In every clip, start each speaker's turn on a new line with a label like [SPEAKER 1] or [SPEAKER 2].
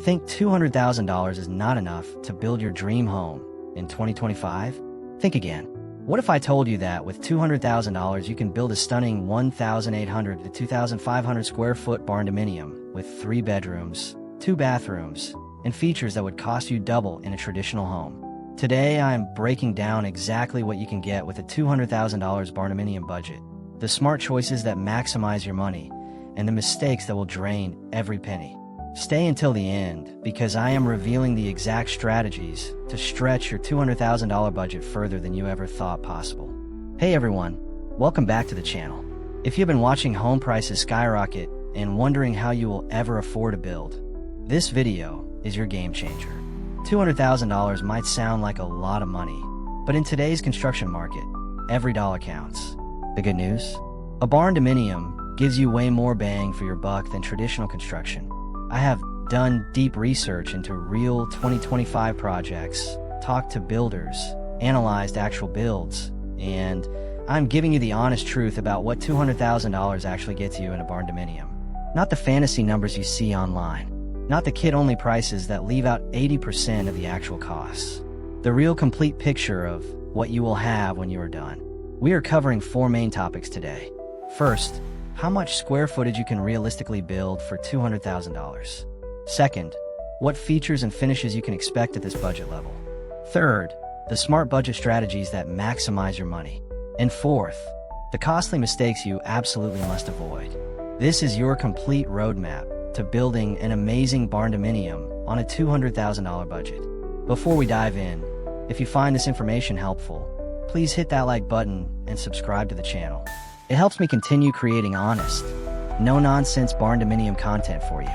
[SPEAKER 1] Think $200,000 is not enough to build your dream home in 2025? Think again. What if I told you that with $200,000 you can build a stunning 1,800 to 2,500 square foot barndominium with 3 bedrooms, 2 bathrooms, and features that would cost you double in a traditional home? Today I am breaking down exactly what you can get with a $200,000 barndominium budget, the smart choices that maximize your money, and the mistakes that will drain every penny. Stay until the end, because I am revealing the exact strategies to stretch your $200,000 budget further than you ever thought possible. Hey everyone, welcome back to the channel. If you've been watching home prices skyrocket and wondering how you will ever afford to build, this video is your game changer. $200,000 might sound like a lot of money, but in today's construction market, every dollar counts. The good news? A barndominium gives you way more bang for your buck than traditional construction. I have done deep research into real 2025 projects, talked to builders, analyzed actual builds, and I'm giving you the honest truth about what $200,000 actually gets you in a barndominium. Not the fantasy numbers you see online, not the kit-only prices that leave out 80% of the actual costs. The real complete picture of what you will have when you are done. We are covering 4 main topics today. First, how much square footage you can realistically build for $200,000. Second, what features and finishes you can expect at this budget level. Third, the smart budget strategies that maximize your money. And fourth, the costly mistakes you absolutely must avoid. This is your complete roadmap to building an amazing barndominium on a $200,000 budget. Before we dive in, if you find this information helpful, please hit that like button and subscribe to the channel. It helps me continue creating honest, no-nonsense barndominium content for you.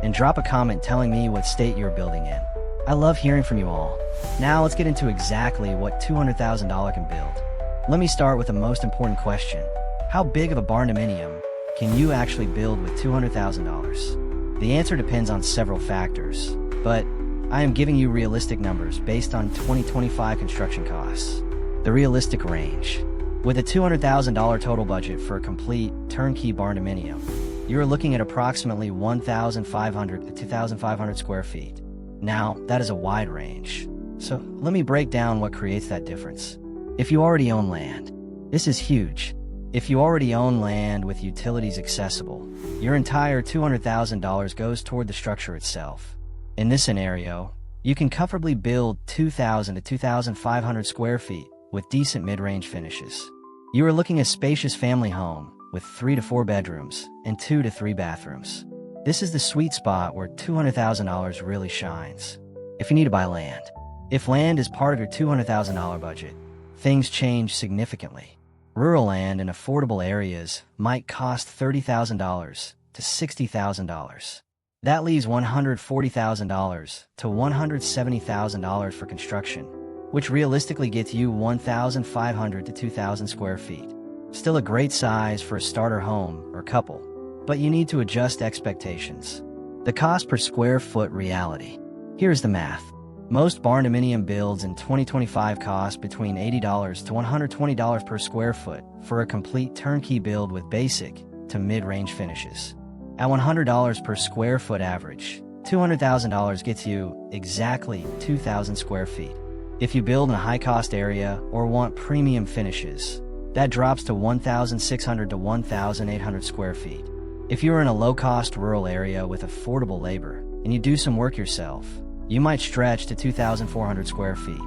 [SPEAKER 1] And drop a comment telling me what state you're building in. I love hearing from you all. Now let's get into exactly what $200,000 can build. Let me start with the most important question. How big of a barndominium can you actually build with $200,000? The answer depends on several factors, but I am giving you realistic numbers based on 2025 construction costs. The realistic range. With a $200,000 total budget for a complete turnkey barndominium, you are looking at approximately 1,500 to 2,500 square feet. Now, that is a wide range. So let me break down what creates that difference. If you already own land, this is huge. If you already own land with utilities accessible, your entire $200,000 goes toward the structure itself. In this scenario, you can comfortably build 2,000 to 2,500 square feet with decent mid-range finishes. You are looking at a spacious family home with 3 to 4 bedrooms and 2 to 3 bathrooms. This is the sweet spot where $200,000 really shines. If you need to buy land, if land is part of your $200,000 budget, things change significantly. Rural land in affordable areas might cost $30,000 to $60,000. That leaves $140,000 to $170,000 for construction, which realistically gets you 1,500 to 2,000 square feet. Still a great size for a starter home or couple, but you need to adjust expectations. The cost per square foot reality. Here's the math. Most barndominium builds in 2025 cost between $80 to $120 per square foot for a complete turnkey build with basic to mid-range finishes. At $100 per square foot average, $200,000 gets you exactly 2,000 square feet. If you build in a high-cost area or want premium finishes, that drops to 1,600 to 1,800 square feet. If you're in a low-cost rural area with affordable labor and you do some work yourself, you might stretch to 2,400 square feet.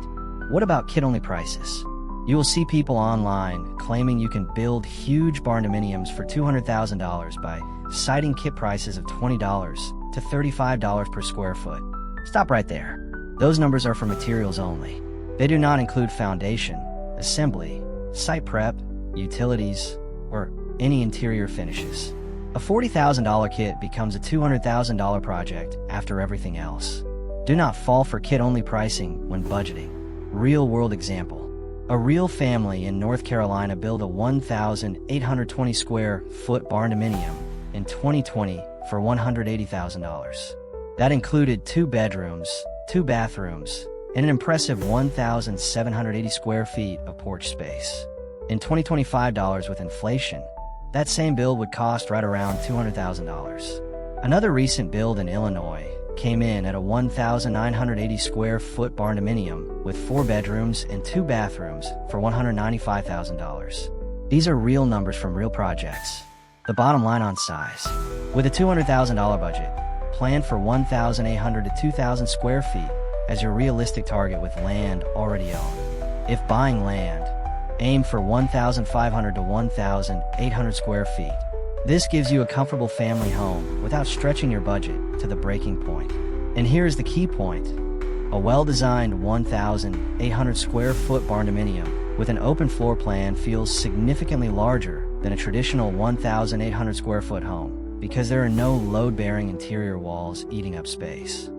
[SPEAKER 1] What about kit-only prices? You will see people online claiming you can build huge barndominiums for $200,000 by citing kit prices of $20 to $35 per square foot. Stop right there. Those numbers are for materials only. They do not include foundation, assembly, site prep, utilities, or any interior finishes. A $40,000 kit becomes a $200,000 project after everything else. Do not fall for kit-only pricing when budgeting. Real-world example. A real family in North Carolina built a 1,820 square foot barndominium in 2020 for $180,000. That included 2 bedrooms, 2 bathrooms, and an impressive 1,780 square feet of porch space. In 2025 dollars with inflation, that same build would cost right around $200,000. Another recent build in Illinois came in at a 1,980 square foot barndominium with 4 bedrooms and 2 bathrooms for $195,000. These are real numbers from real projects. The bottom line on size. With a $200,000 budget, plan for 1,800 to 2,000 square feet as your realistic target with land already owned. If buying land, aim for 1,500 to 1,800 square feet. This gives you a comfortable family home without stretching your budget to the breaking point. And here's the key point. A well-designed 1,800 square foot barndominium with an open floor plan feels significantly larger than a traditional 1,800 square foot home because there are no load-bearing interior walls eating up space.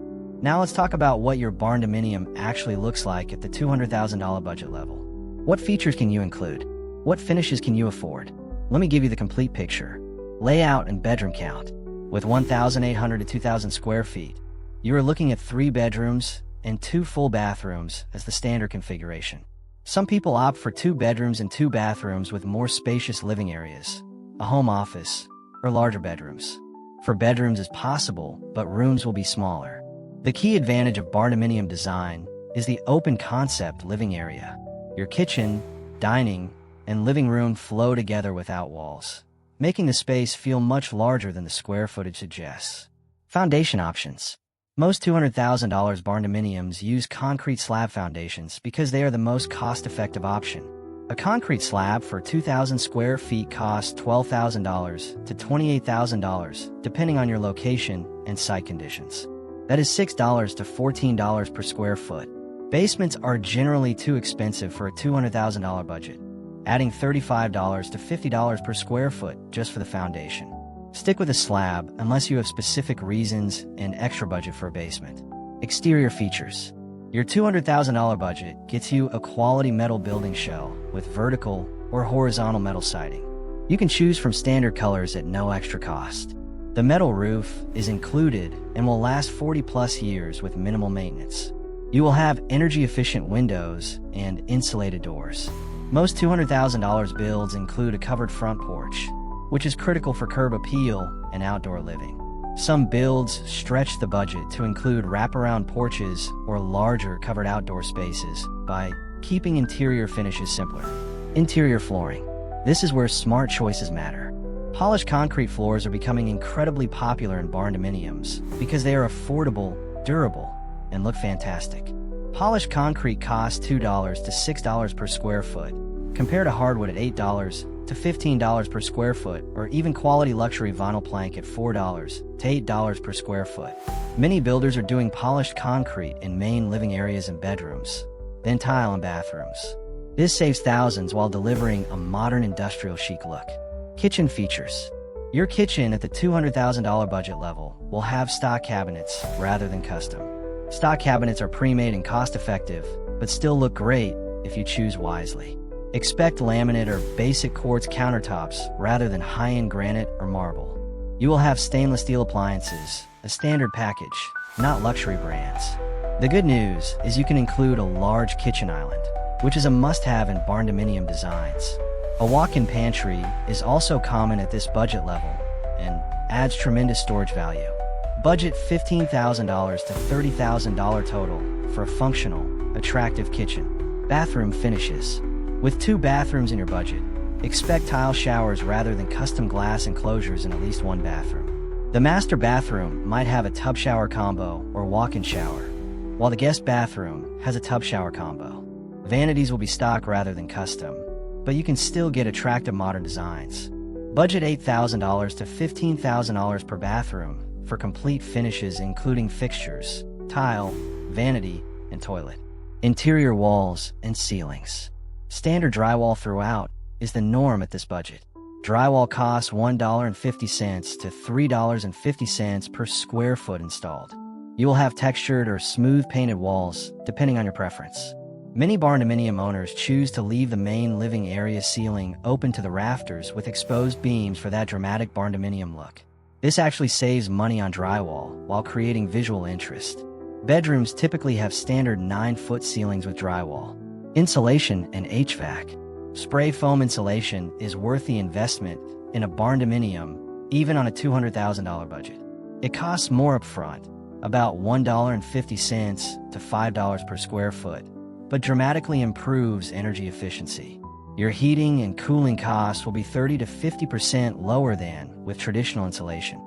[SPEAKER 1] Now let's talk about what your barndominium actually looks like at the $200,000 budget level. What features can you include? What finishes can you afford? Let me give you the complete picture. Layout and bedroom count. With 1,800 to 2,000 square feet, you are looking at 3 bedrooms and 2 full bathrooms as the standard configuration. Some people opt for 2 bedrooms and 2 bathrooms with more spacious living areas, a home office, or larger bedrooms. For bedrooms is possible, but rooms will be smaller. The key advantage of barndominium design is the open concept living area. Your kitchen, dining, and living room flow together without walls, making the space feel much larger than the square footage suggests. Foundation options. Most $200,000 barndominiums use concrete slab foundations because they are the most cost-effective option. A concrete slab for 2,000 square feet costs $12,000 to $28,000, depending on your location and site conditions. That is $6 to $14 per square foot. Basements are generally too expensive for a $200,000 budget, adding $35 to $50 per square foot just for the foundation. Stick with a slab unless you have specific reasons and extra budget for a basement. Exterior features. Your $200,000 budget gets you a quality metal building shell with vertical or horizontal metal siding. You can choose from standard colors at no extra cost. The metal roof is included and will last 40+ years with minimal maintenance. You will have energy-efficient windows and insulated doors. Most $200,000 builds include a covered front porch, which is critical for curb appeal and outdoor living. Some builds stretch the budget to include wraparound porches or larger covered outdoor spaces by keeping interior finishes simpler. Interior flooring. This is where smart choices matter. Polished concrete floors are becoming incredibly popular in barndominiums because they are affordable, durable, and look fantastic. Polished concrete costs $2 to $6 per square foot, compared to hardwood at $8 to $15 per square foot, or even quality luxury vinyl plank at $4 to $8 per square foot. Many builders are doing polished concrete in main living areas and bedrooms, then tile in bathrooms. This saves thousands while delivering a modern industrial chic look. Kitchen features. Your kitchen at the $200,000 budget level will have stock cabinets rather than custom. Stock cabinets are pre-made and cost-effective, but still look great if you choose wisely. Expect laminate or basic quartz countertops rather than high-end granite or marble. You will have stainless steel appliances, a standard package, not luxury brands. The good news is you can include a large kitchen island, which is a must-have in barndominium designs. A walk-in pantry is also common at this budget level and adds tremendous storage value. Budget $15,000 to $30,000 total for a functional, attractive kitchen. Bathroom finishes. With 2 bathrooms in your budget, expect tile showers rather than custom glass enclosures in at least 1 bathroom. The master bathroom might have a tub shower combo or walk-in shower, while the guest bathroom has a tub shower combo. Vanities will be stock rather than custom, but you can still get attractive modern designs. Budget $8,000 to $15,000 per bathroom for complete finishes including fixtures, tile, vanity, and toilet. Interior walls and ceilings. Standard drywall throughout is the norm at this budget. Drywall costs $1.50 to $3.50 per square foot installed. You will have textured or smooth painted walls, depending on your preference. Many barndominium owners choose to leave the main living area ceiling open to the rafters with exposed beams for that dramatic barndominium look. This actually saves money on drywall while creating visual interest. Bedrooms typically have standard 9-foot ceilings with drywall. Insulation and HVAC. Spray foam insulation is worth the investment in a barndominium, even on a $200,000 budget. It costs more upfront, about $1.50 to $5 per square foot, but dramatically improves energy efficiency. Your heating and cooling costs will be 30 to 50% lower than with traditional insulation.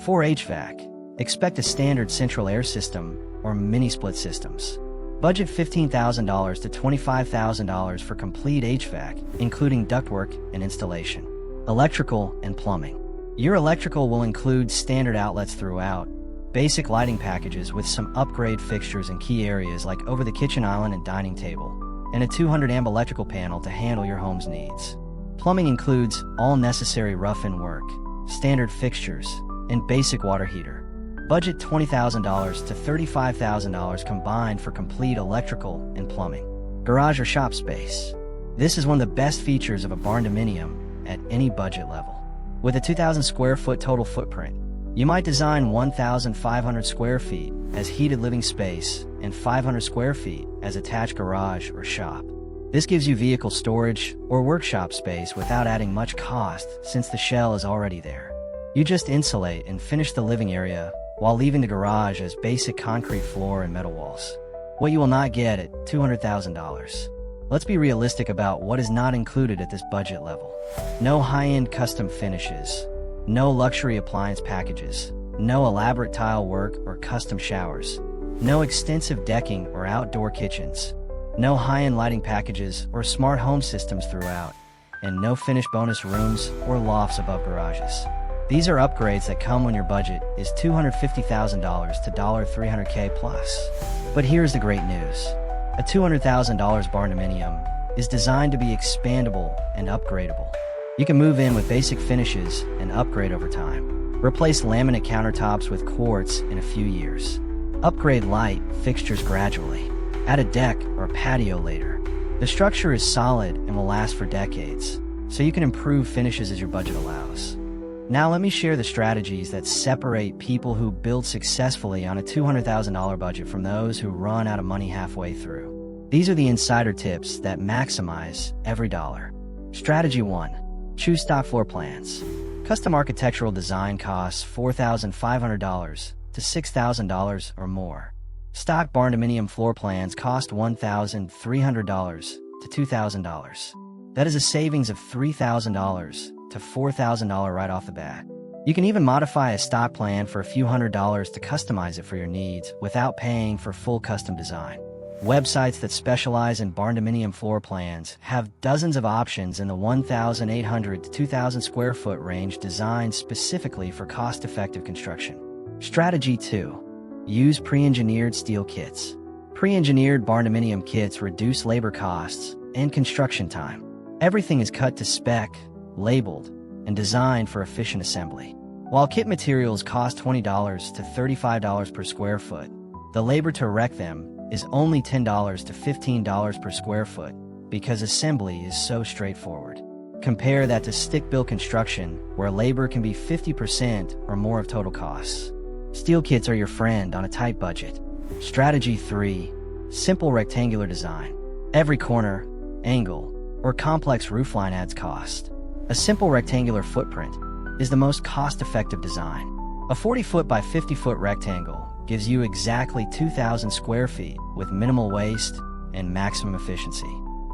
[SPEAKER 1] For HVAC, expect a standard central air system or mini-split systems. Budget $15,000 to $25,000 for complete HVAC, including ductwork and installation. Electrical and plumbing. Your electrical will include standard outlets throughout, basic lighting packages with some upgrade fixtures in key areas like over the kitchen island and dining table, and a 200 amp electrical panel to handle your home's needs. Plumbing includes all necessary rough-in work, standard fixtures, and basic water heater. Budget $20,000 to $35,000 combined for complete electrical and plumbing. Garage or shop space. This is one of the best features of a barndominium at any budget level. With a 2,000 square foot total footprint, you might design 1,500 square feet as heated living space and 500 square feet as attached garage or shop. This gives you vehicle storage or workshop space without adding much cost since the shell is already there. You just insulate and finish the living area while leaving the garage as basic concrete floor and metal walls. What you will not get at $200,000. Let's be realistic about what is not included at this budget level. No high-end custom finishes, no luxury appliance packages, no elaborate tile work or custom showers, no extensive decking or outdoor kitchens, no high-end lighting packages or smart home systems throughout, and no finished bonus rooms or lofts above garages. These are upgrades that come when your budget is $250,000 to $300K plus. But here's the great news. A $200,000 barndominium is designed to be expandable and upgradable. You can move in with basic finishes and upgrade over time. Replace laminate countertops with quartz in a few years. Upgrade light fixtures gradually. Add a deck or a patio later. The structure is solid and will last for decades, so you can improve finishes as your budget allows. Now let me share the strategies that separate people who build successfully on a $200,000 budget from those who run out of money halfway through. These are the insider tips that maximize every dollar. Strategy 1. Choose stock floor plans. Custom architectural design costs $4,500 to $6,000 or more. Stock barndominium floor plans cost $1,300 to $2,000. That is a savings of $3,000 to $4,000 right off the bat. You can even modify a stock plan for a few $100s to customize it for your needs without paying for full custom design. Websites that specialize in barndominium floor plans have dozens of options in the 1,800 to 2,000 square foot range designed specifically for cost-effective construction. Strategy 2. Use pre-engineered steel kits. Pre-engineered barndominium kits reduce labor costs and construction time. Everything is cut to spec, labeled, and designed for efficient assembly. While kit materials cost $20 to $35 per square foot, the labor to erect them is only $10 to $15 per square foot because assembly is so straightforward. Compare that to stick-built construction, where labor can be 50% or more of total costs. Steel kits are your friend on a tight budget. Strategy 3. Simple rectangular design. Every corner, angle, or complex roofline adds cost. A simple rectangular footprint is the most cost-effective design. A 40-foot by 50-foot rectangle gives you exactly 2,000 square feet with minimal waste and maximum efficiency.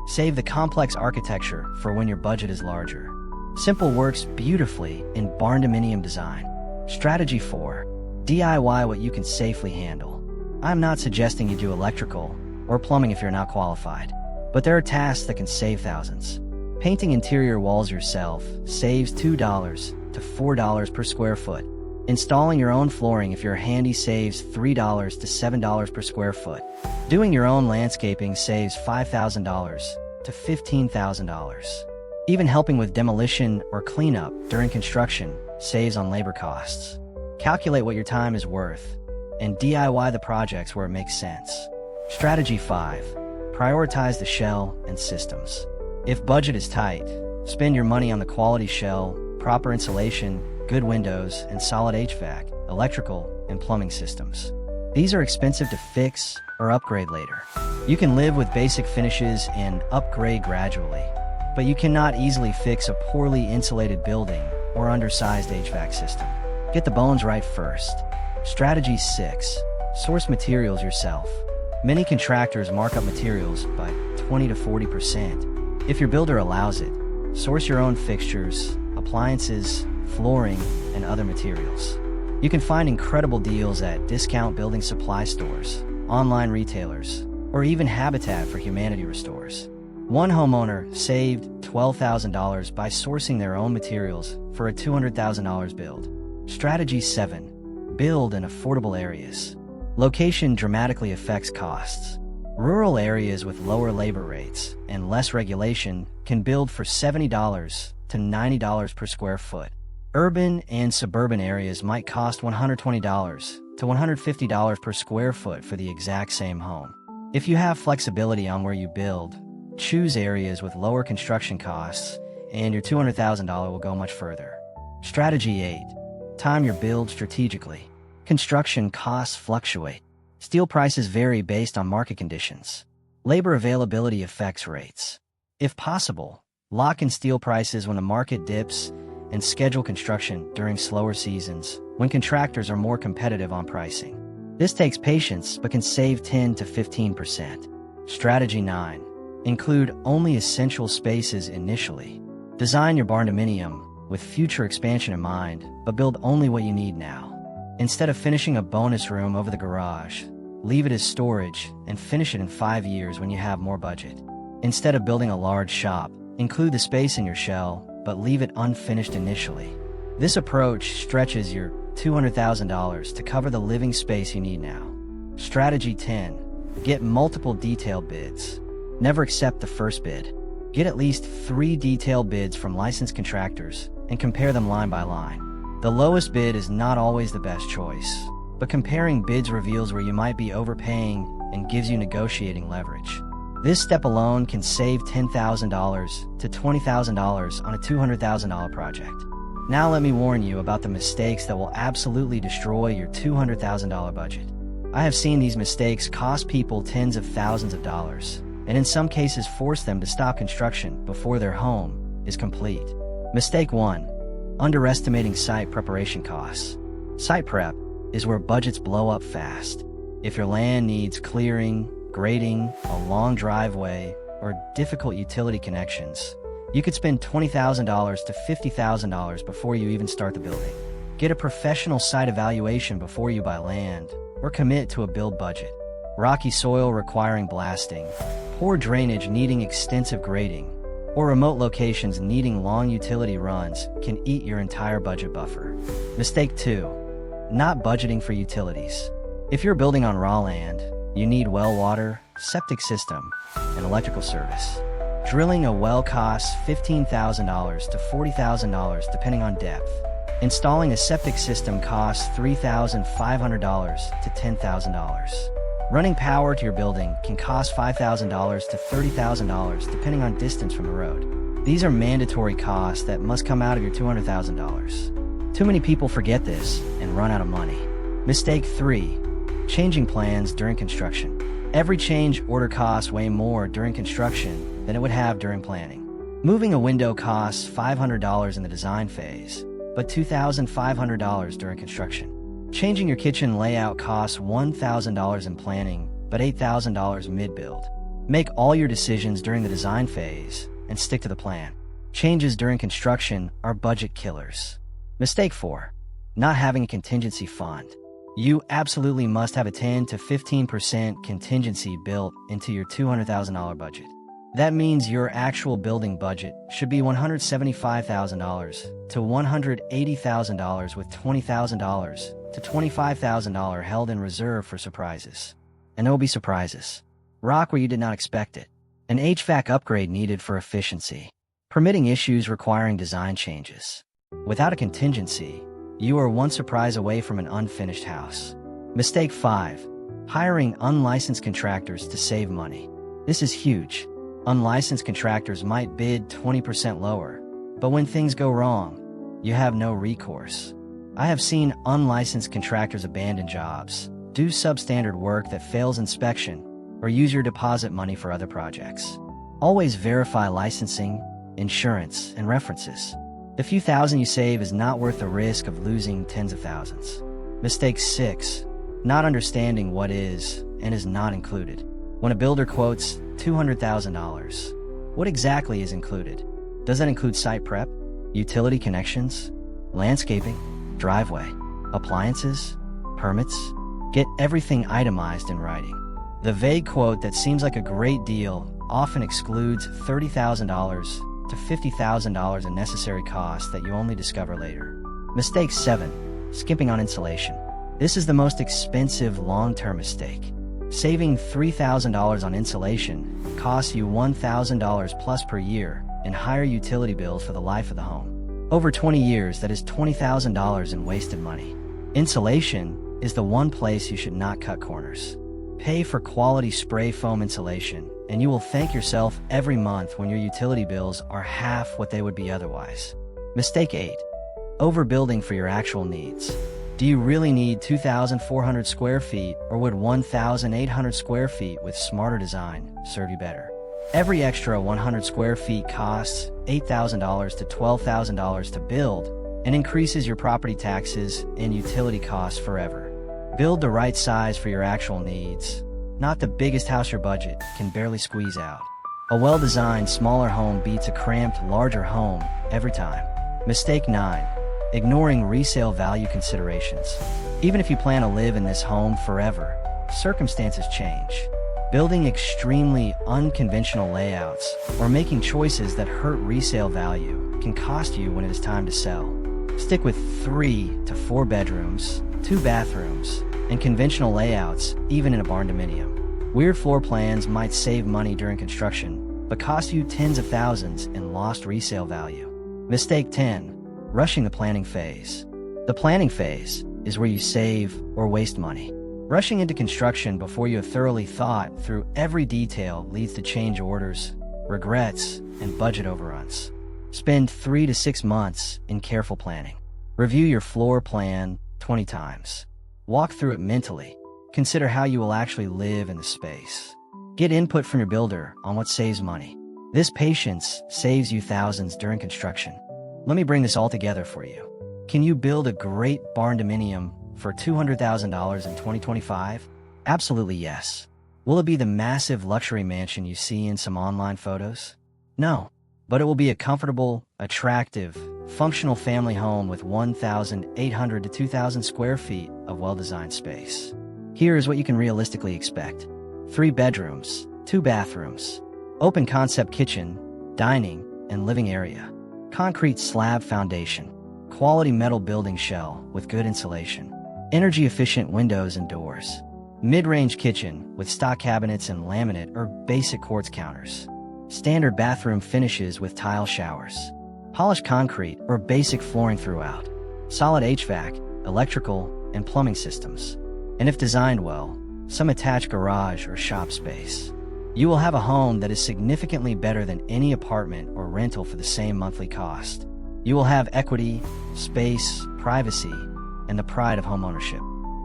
[SPEAKER 1] Save the complex architecture for when your budget is larger. Simple works beautifully in barndominium design. Strategy 4. DIY what you can safely handle. I'm not suggesting you do electrical or plumbing if you're not qualified, but there are tasks that can save thousands. Painting interior walls yourself saves $2 to $4 per square foot. Installing your own flooring if you're handy saves $3 to $7 per square foot. Doing your own landscaping saves $5,000 to $15,000. Even helping with demolition or cleanup during construction saves on labor costs. Calculate what your time is worth and DIY the projects where it makes sense. Strategy 5. Prioritize the shell and systems. If budget is tight, spend your money on the quality shell, proper insulation, good windows, and solid HVAC, electrical, and plumbing systems. These are expensive to fix or upgrade later. You can live with basic finishes and upgrade gradually, but you cannot easily fix a poorly insulated building or undersized HVAC system. Get the bones right first. Strategy 6. Source materials yourself. Many contractors mark up materials by 20 to 40%. If your builder allows it, source your own fixtures, appliances, flooring, and other materials. You can find incredible deals at discount building supply stores, online retailers, or even Habitat for Humanity restores. One homeowner saved $12,000 by sourcing their own materials for a $200,000 build. Strategy 7. Build in affordable areas. Location dramatically affects costs. Rural areas with lower labor rates and less regulation can build for $70 to $90 per square foot. Urban and suburban areas might cost $120 to $150 per square foot for the exact same home. If you have flexibility on where you build, choose areas with lower construction costs, and your $200,000 will go much further. Strategy 8. Time your build strategically. Construction costs fluctuate. Steel prices vary based on market conditions. Labor availability affects rates. If possible, lock in steel prices when the market dips and schedule construction during slower seasons when contractors are more competitive on pricing. This takes patience but can save 10 to 15%. Strategy 9. Include only essential spaces initially. Design your barndominium with future expansion in mind, but build only what you need now. Instead of finishing a bonus room over the garage, leave it as storage and finish it in 5 years when you have more budget. Instead of building a large shop, include the space in your shell, but leave it unfinished initially. This approach stretches your $200,000 to cover the living space you need now. Strategy 10. Get multiple detailed bids. Never accept the first bid. Get at least 3 detailed bids from licensed contractors and compare them line by line. The lowest bid is not always the best choice, but comparing bids reveals where you might be overpaying and gives you negotiating leverage. This step alone can save $10,000 to $20,000 on a $200,000 project. Now let me warn you about the mistakes that will absolutely destroy your $200,000 budget. I have seen these mistakes cost people tens of thousands of dollars, and in some cases force them to stop construction before their home is complete. Mistake 1. Underestimating site preparation costs. Site prep is where budgets blow up fast. If your land needs clearing, grading, a long driveway, or difficult utility connections, you could spend $20,000 to $50,000 before you even start the building. Get a professional site evaluation before you buy land, or commit to a build budget. Rocky soil requiring blasting, poor drainage needing extensive grading, or remote locations needing long utility runs can eat your entire budget buffer. Mistake 2. Not budgeting for utilities. If you're building on raw land, you need well water, septic system, and electrical service. Drilling a well costs $15,000 to $40,000 depending on depth. Installing a septic system costs $3,500 to $10,000. Running power to your building can cost $5,000 to $30,000 depending on distance from the road. These are mandatory costs that must come out of your $200,000. Too many people forget this and run out of money. Mistake 3. Changing plans during construction. Every change order costs way more during construction than it would have during planning. Moving a window costs $500 in the design phase, but $2,500 during construction. Changing your kitchen layout costs $1,000 in planning, but $8,000 mid-build. Make all your decisions during the design phase and stick to the plan. Changes during construction are budget killers. Mistake 4. Not having a contingency fund. You absolutely must have a 10 to 15% contingency built into your $200,000 budget. That means your actual building budget should be $175,000 to $180,000 with $20,000 to $25,000 held in reserve for surprises. And there will be surprises. Rock where you did not expect it. An HVAC upgrade needed for efficiency. Permitting issues requiring design changes. Without a contingency, you are one surprise away from an unfinished house. Mistake 5. Hiring unlicensed contractors to save money. This is huge. Unlicensed contractors might bid 20% lower, but when things go wrong, you have no recourse. I have seen unlicensed contractors abandon jobs, do substandard work that fails inspection, or use your deposit money for other projects. Always verify licensing, insurance, and references. The few thousand you save is not worth the risk of losing tens of thousands. Mistake 6. not understanding what is and is not included. When a builder quotes $200,000, what exactly is included? Does that include site prep, utility connections, landscaping, driveway, appliances, permits? Get everything itemized in writing. The vague quote that seems like a great deal often excludes $30,000 to $50,000 in necessary costs that you only discover later. Mistake 7. Skimping on insulation. This is the most expensive long-term mistake. Saving $3,000 on insulation costs you $1,000 plus per year in higher utility bills for the life of the home. Over 20 years, that is $20,000 in wasted money. Insulation is the one place you should not cut corners. Pay for quality spray foam insulation, and you will thank yourself every month when your utility bills are half what they would be otherwise. Mistake 8. Overbuilding for your actual needs. Do you really need 2,400 square feet, or would 1,800 square feet with smarter design serve you better? Every extra 100 square feet costs $8,000 to $12,000 to build and increases your property taxes and utility costs forever. Build the right size for your actual needs, not the biggest house your budget can barely squeeze out. A well-designed smaller home beats a cramped larger home every time. Mistake 9. Ignoring resale value considerations. Even if you plan to live in this home forever, circumstances change. Building extremely unconventional layouts or making choices that hurt resale value can cost you when it is time to sell. Stick with 3 to 4 bedrooms, 2 bathrooms, and conventional layouts, even in a barndominium. Weird floor plans might save money during construction, but cost you tens of thousands in lost resale value. Mistake 10. Rushing the planning phase. The planning phase is where you save or waste money. Rushing into construction before you have thoroughly thought through every detail leads to change orders, regrets, and budget overruns. Spend 3 to 6 months in careful planning. Review your floor plan 20 times. Walk through it mentally. Consider how you will actually live in the space. Get input from your builder on what saves money. This patience saves you thousands during construction. Let me bring this all together for you. Can you build a great barndominium for $200,000 in 2025? Absolutely yes. Will it be the massive luxury mansion you see in some online photos? No, but it will be a comfortable, attractive, functional family home with 1,800 to 2,000 square feet of well-designed space. Here is what you can realistically expect. 3 bedrooms, 2 bathrooms, open concept kitchen, dining, and living area. Concrete slab foundation, quality metal building shell with good insulation, energy-efficient windows and doors, mid-range kitchen with stock cabinets and laminate or basic quartz counters, standard bathroom finishes with tile showers, polished concrete or basic flooring throughout, solid HVAC, electrical, and plumbing systems, and if designed well, some attached garage or shop space. You will have a home that is significantly better than any apartment or rental for the same monthly cost. You will have equity, space, privacy, and the pride of homeownership.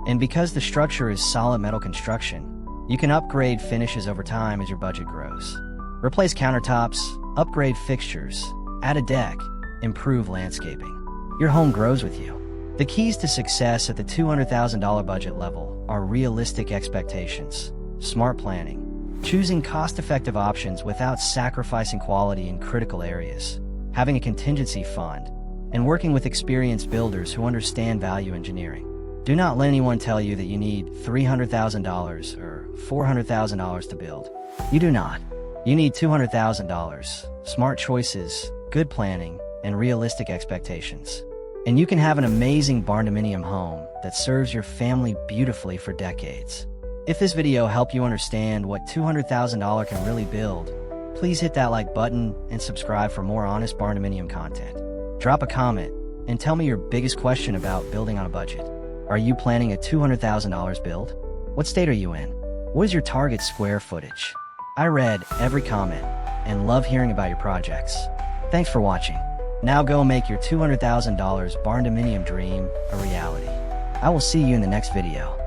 [SPEAKER 1] And because the structure is solid metal construction, you can upgrade finishes over time as your budget grows. Replace countertops, upgrade fixtures, add a deck, improve landscaping. Your home grows with you. The keys to success at the $200,000 budget level are realistic expectations, smart planning, choosing cost-effective options without sacrificing quality in critical areas, having a contingency fund, and working with experienced builders who understand value engineering. Do not let anyone tell you that you need $300,000 or $400,000 to build. You do not. You need $200,000, smart choices, good planning, and realistic expectations. And you can have an amazing barndominium home that serves your family beautifully for decades. If this video helped you understand what $200,000 can really build, please hit that like button and subscribe for more honest barndominium content. Drop a comment and tell me your biggest question about building on a budget. Are you planning a $200,000 build? What state are you in? What is your target square footage? I read every comment and love hearing about your projects. Thanks for watching. Now go make your $200,000 barndominium dream a reality. I will see you in the next video.